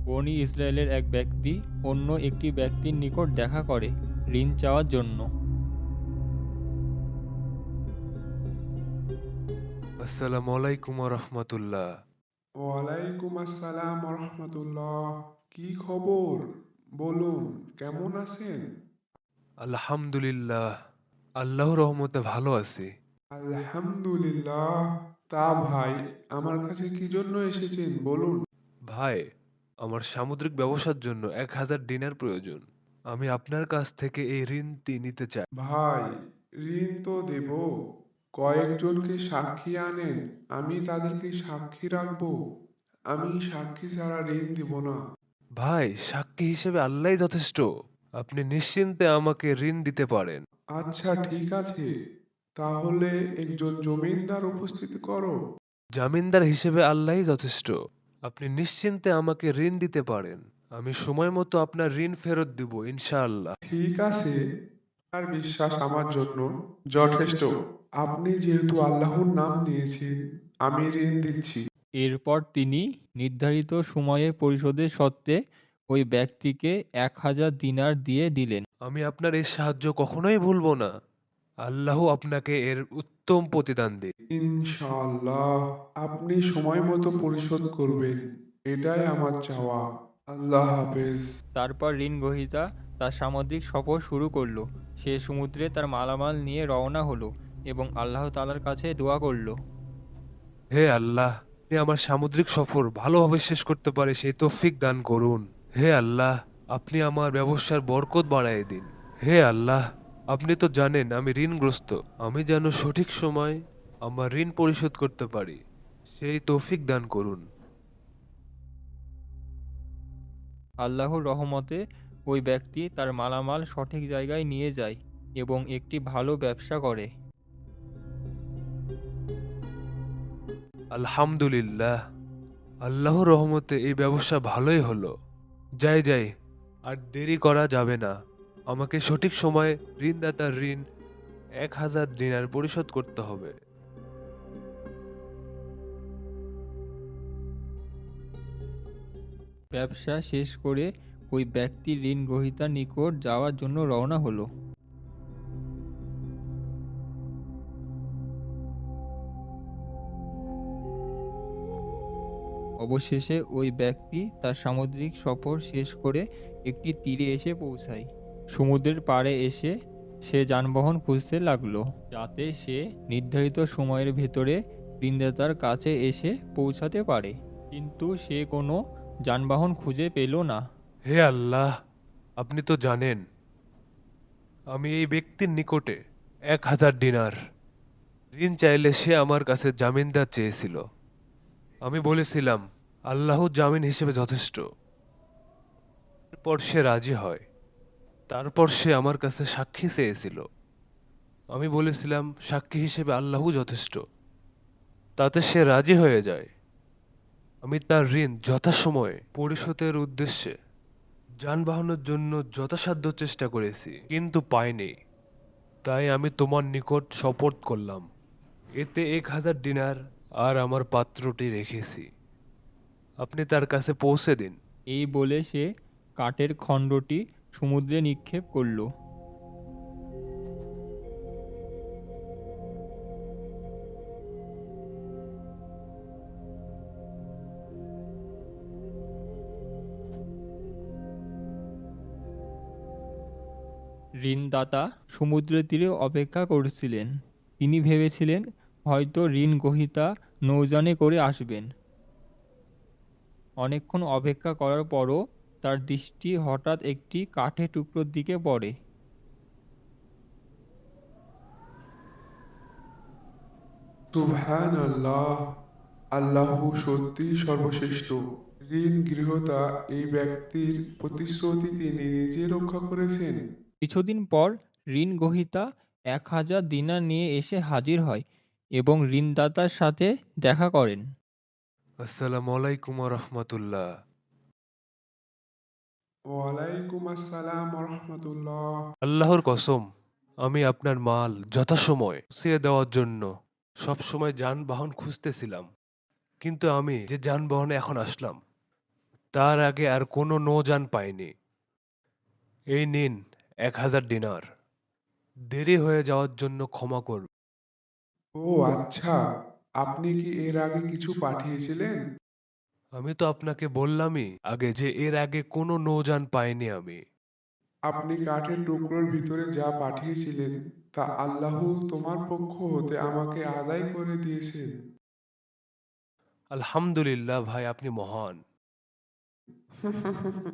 বনী ইসরায়েলের এক ব্যক্তি অন্য একটি ব্যক্তির নিকট দেখা করে ঋণ চাওয়ার জন্য। আসসালামু আলাইকুম রহমতুল্লাহ। ওয়ালাইকুম আসসালাম রহমতুল্লাহ। কি খবর? বলুন, কেমন আছেন? আলহামদুলিল্লাহ, আল্লাহর রহমতে ভালো আছি। আলহামদুলিল্লাহ। তা ভাই, আমার কাছে কি জন্য এসেছেন বলুন। ভাই, আমার সামুদ্রিক ব্যবসার জন্য 1000 দিনার প্রয়োজন। আমি আপনার কাছ থেকে এই ঋণটি নিতে চাই। ভাই, ঋণ তো দেব। কয়েকজনকে সাক্ষী আনেন, আমি তাদেরকে সাক্ষী রাখবো। আমি সাক্ষী ছাড়া ঋণ দিব না। ভাই, সাক্ষী হিসেবে আল্লাহই যথেষ্ট। আপনি নিশ্চিন্তে আমাকে ঋণ দিতে পারেন। আচ্ছা, ঠিক আছে। তাহলে একজন জমিনদার উপস্থিত করো। জামিনদার হিসেবে আল্লাহই যথেষ্ট। আপনি নিশ্চিন্তে আমাকে ঋণ দিতে পারেন। আমি সময় মতো আপনার ঋণ ফেরত দিব ইনশাআল্লাহ। ঠিক আছে। আর বিশ্বাস আমার জন্য যথেষ্ট। আপনি যেহেতু আল্লাহর নাম নিয়েছেন, আমি ঋণ দিচ্ছি। এরপর তিনি নির্ধারিত সময়ে পরিশোধের শর্তে ওই ব্যক্তিকে 1000 দিনার দিয়ে দিলেন। আমি আপনার এই সাহায্য কখনোই ভুলবো না। আল্লাহ আপনাকে এর উত্তম প্রতিদান দিক। ইনশাআল্লাহ, আপনি সময় মতো পরিশোধ করবেন, এটাই আমার চাওয়া। আল্লাহ হাফেজ। তারপর ঋণ গ্রহীতা তার সামুদ্রিক সফর শুরু করলো। সে সমুদ্রে তার মালামাল নিয়ে রওনা হলো এবং আল্লাহ তাআলার কাছে দোয়া করলো। হে আল্লাহ, আপনি আমার সামুদ্রিক সফর ভালোভাবে শেষ করতে পারে সেই তৌফিক দান করুন। হে আল্লাহ, আপনি আমার ব্যবসার বরকত বাড়ায় দিন। হে আল্লাহ, আপনি তো জানেন আমি ঋণগ্রস্ত। আমি যেন সঠিক সময় আমার ঋণ পরিশোধ করতে পারি সেই তৌফিক দান করুন। আল্লাহর রহমতে ওই ব্যক্তি তার মালামাল সঠিক জায়গায় নিয়ে যায় এবং একটি ভালো ব্যবসা করে। আলহামদুলিল্লাহ, আল্লাহর রহমতে এই ব্যবসা ভালোই হলো। যাই যাই, আর দেরি করা যাবে না। আমাকে সঠিক সময়ে ঋণদাতার ঋণ 1000 দিনার পরিশোধ করতে হবে। ব্যবসা শেষ করে ওই ব্যক্তি ঋণ গ্রহীতার নিকট যাওয়ার জন্য রওনা হলো। অবশেষে ওই ব্যক্তি তার সামুদ্রিক সফর শেষ করে একটি তীরে এসে পৌঁছায়। সমুদ্রের পাড়ে এসে সে যানবাহন খুঁজতে লাগলো, যাতে সে নির্ধারিত সময়ের ভেতরে ঋণদাতার কাছে এসে পৌঁছাতে পারে। কিন্তু সে কোনো যানবাহন খুঁজে পেল না। হে আল্লাহ, আপনি তো জানেন আমি এই ব্যক্তির নিকটে 1000 দিনার ঋণ চাইলে সে আমার কাছে জামিনদার চেয়েছিল। আমি বলেছিলাম আল্লাহ জামিন হিসেবে যথেষ্ট। এরপর সে রাজি হয়। তারপর সে আমার কাছে সাক্ষী চেয়েছিল। আমি বলেছিলাম সাক্ষী হিসেবে আল্লাহ যথেষ্ট। তাতে সে রাজি হয়ে যায়। আমি তার ঋণ যথাসময়ে পরিশোধের উদ্দেশ্যে যানবাহনের জন্য যথাসাধ্য চেষ্টা করেছি, কিন্তু পাইনি। তাই আমি তোমার নিকট শপথ করলাম, এতে 1000 দিনার আর আমার পাত্রটি রেখেছি। আপনি তার কাছে পৌঁছে দিন। এই বলে সে কাঠের খণ্ডটি সমুদ্রে নিক্ষেপ করলো। ঋণদাতা সমুদ্রের তীরে অপেক্ষা করছিলেন। তিনি ভেবেছিলেন হয়তো ঋণ গ্রহীতা নৌযানে করে আসবেন। অনেকক্ষণ অপেক্ষা করার পরও তার দৃষ্টি হঠাৎ একটি কাঠের টুকরোর দিকে পড়ে। সুবহানাল্লাহ, আল্লাহ সত্যিই সর্বশ্রেষ্ঠ। ঋণ গৃহীতা এই ব্যক্তির প্রতিশ্রুতি তিনি নিজে রক্ষা করেছেন। কিছুদিন পর ঋণ গ্রহীতা 1000 দিনার নিয়ে এসে হাজির হয় এবং ঋণদাতার সাথে দেখা করেন। আসসালামু আলাইকুম রহমতুল্লাহ। ওয়ালাইকুম আসসালাম রহমতুল্লাহ। আল্লাহর কসম, আমি আপনার মাল যথাসময়ে পৌঁছিয়ে দেওয়ার জন্য সবসময় যানবাহন খুঁজতেছিলাম। কিন্তু আমি যে যানবাহনে এখন আসলাম তার আগে আর কোনো নৌযান পাইনি। এই নিন 1000 দিনার। দেরি হয়ে যাওয়ার জন্য ক্ষমা করবে। ও আচ্ছা, আপনি কি এর আগে কিছু পাঠিয়েছিলেন? আমি তো আপনাকে বললামই আগে যে এর আগে কোনো নৌযান পাইনি আমি। আপনি কাঠের টুকরোর ভিতরে যা পাঠিয়েছিলেন তা আল্লাহ তোমার পক্ষ হতে আমাকে আদায় করে দিয়েছেন। আলহামদুলিল্লাহ ভাই, আপনি মহান।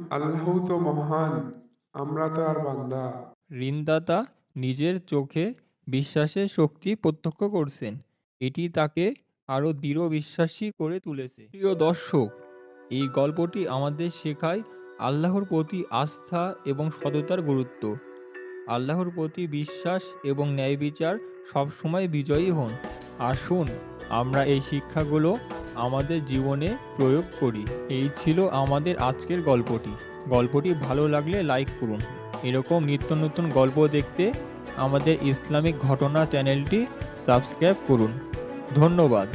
আল্লাহ তো মহান, আমরা তার বান্দা। ঋণদাতা নিজের চোখে বিশ্বাসের শক্তি প্রত্যক্ষ করছেন। এটি তাকে আরও দৃঢ় বিশ্বাসী করে তুলেছে। প্রিয় দর্শক, এই গল্পটি আমাদের শেখায় আল্লাহর প্রতি আস্থা এবং সততার গুরুত্ব। আল্লাহর প্রতি বিশ্বাস এবং ন্যায় বিচার সবসময় বিজয়ী হন। আসুন আমরা এই শিক্ষাগুলো আমাদের জীবনে প্রয়োগ করি। এই ছিল আমাদের আজকের গল্পটি। গল্পটি ভালো লাগলে লাইক করুন। এরকম নিত্য নতুন গল্প দেখতে আমাদের ইসলামিক ঘটনা চ্যানেলটি সাবস্ক্রাইব করুন। ধন্যবাদ।